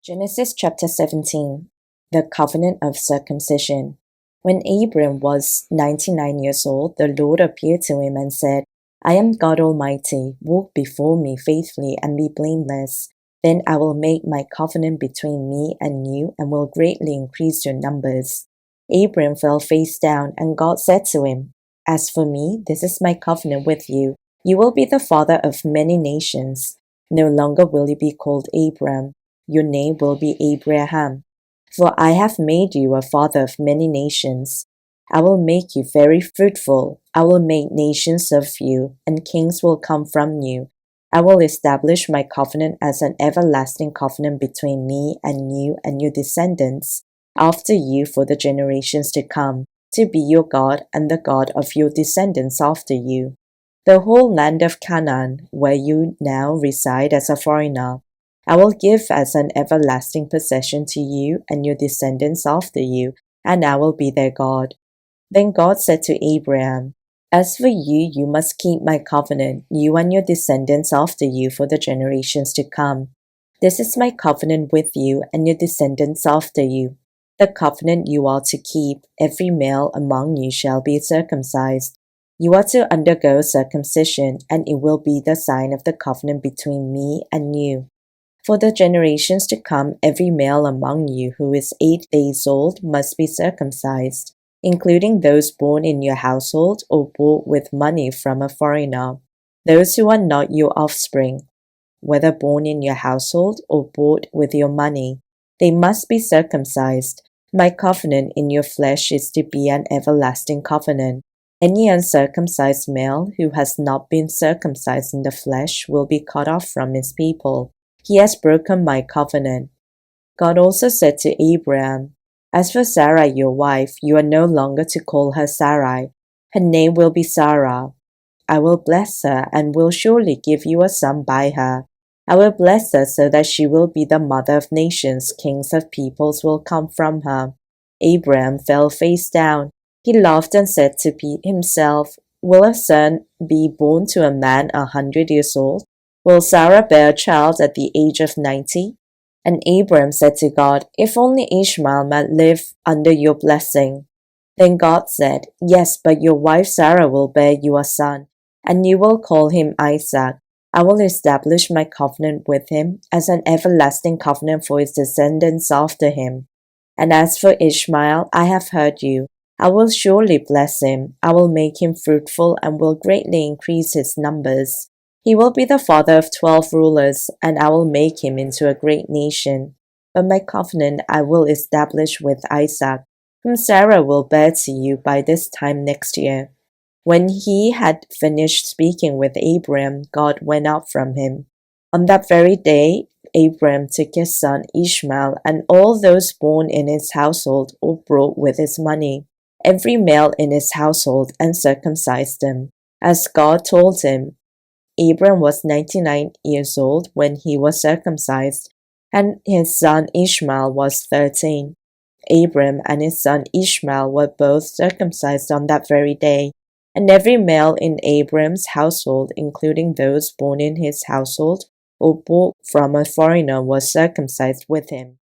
Genesis chapter 17. The covenant of circumcision. When Abram was 99 years old, the Lord appeared to him and said, I am God Almighty. Walk before me faithfully and be blameless. Then I will make my covenant between me and you and will greatly increase your numbers. Abram fell face down, and God said to him, As for me, this is my covenant with you. You will be the father of many nations. No longer will you be called Abram. Your name will be Abraham. For I have made you a father of many nations. I will make you very fruitful. I will make nations of you, and kings will come from you. I will establish my covenant as an everlasting covenant between me and your descendants after you for the generations to come, to be your God and the God of your descendants after you. The whole land of Canaan, where you now reside as a foreigner, I will give as an everlasting possession to you and your descendants after you, and I will be their God. Then God said to Abraham, As for you, you must keep my covenant, you and your descendants after you for the generations to come. This is my covenant with you and your descendants after you. The covenant you are to keep, every male among you shall be circumcised. You are to undergo circumcision, and it will be the sign of the covenant between me and you. For the generations to come, every male among you who is 8 days old must be circumcised, including those born in your household or bought with money from a foreigner, those who are not your offspring, whether born in your household or bought with your money. They must be circumcised. My covenant in your flesh is to be an everlasting covenant. Any uncircumcised male who has not been circumcised in the flesh will be cut off from his people. He has broken my covenant. God also said to Abraham, As for Sarah your wife, you are no longer to call her Sarai. Her name will be Sarah. I will bless her and will surely give you a son by her. I will bless her so that she will be the mother of nations. Kings of peoples will come from her. Abraham fell face down. He laughed and said to himself, Will a son be born to a man 100 years old? Will Sarah bear a child at the age of 90? And Abram said to God, If only Ishmael might live under your blessing. Then God said, Yes, but your wife Sarah will bear you a son, and you will call him Isaac. I will establish my covenant with him as an everlasting covenant for his descendants after him. And as for Ishmael, I have heard you. I will surely bless him. I will make him fruitful and will greatly increase his numbers. He will be the father of 12 rulers, and I will make him into a great nation. But my covenant I will establish with Isaac, whom Sarah will bear to you by this time next year. When he had finished speaking with Abram, God went out from him. On that very day, Abram took his son Ishmael and all those born in his household or brought with his money, every male in his household, and circumcised them, as God told him. Abram was 99 years old when he was circumcised, and his son Ishmael was 13. Abram and his son Ishmael were both circumcised on that very day, and every male in Abram's household, including those born in his household or bought from a foreigner, was circumcised with him.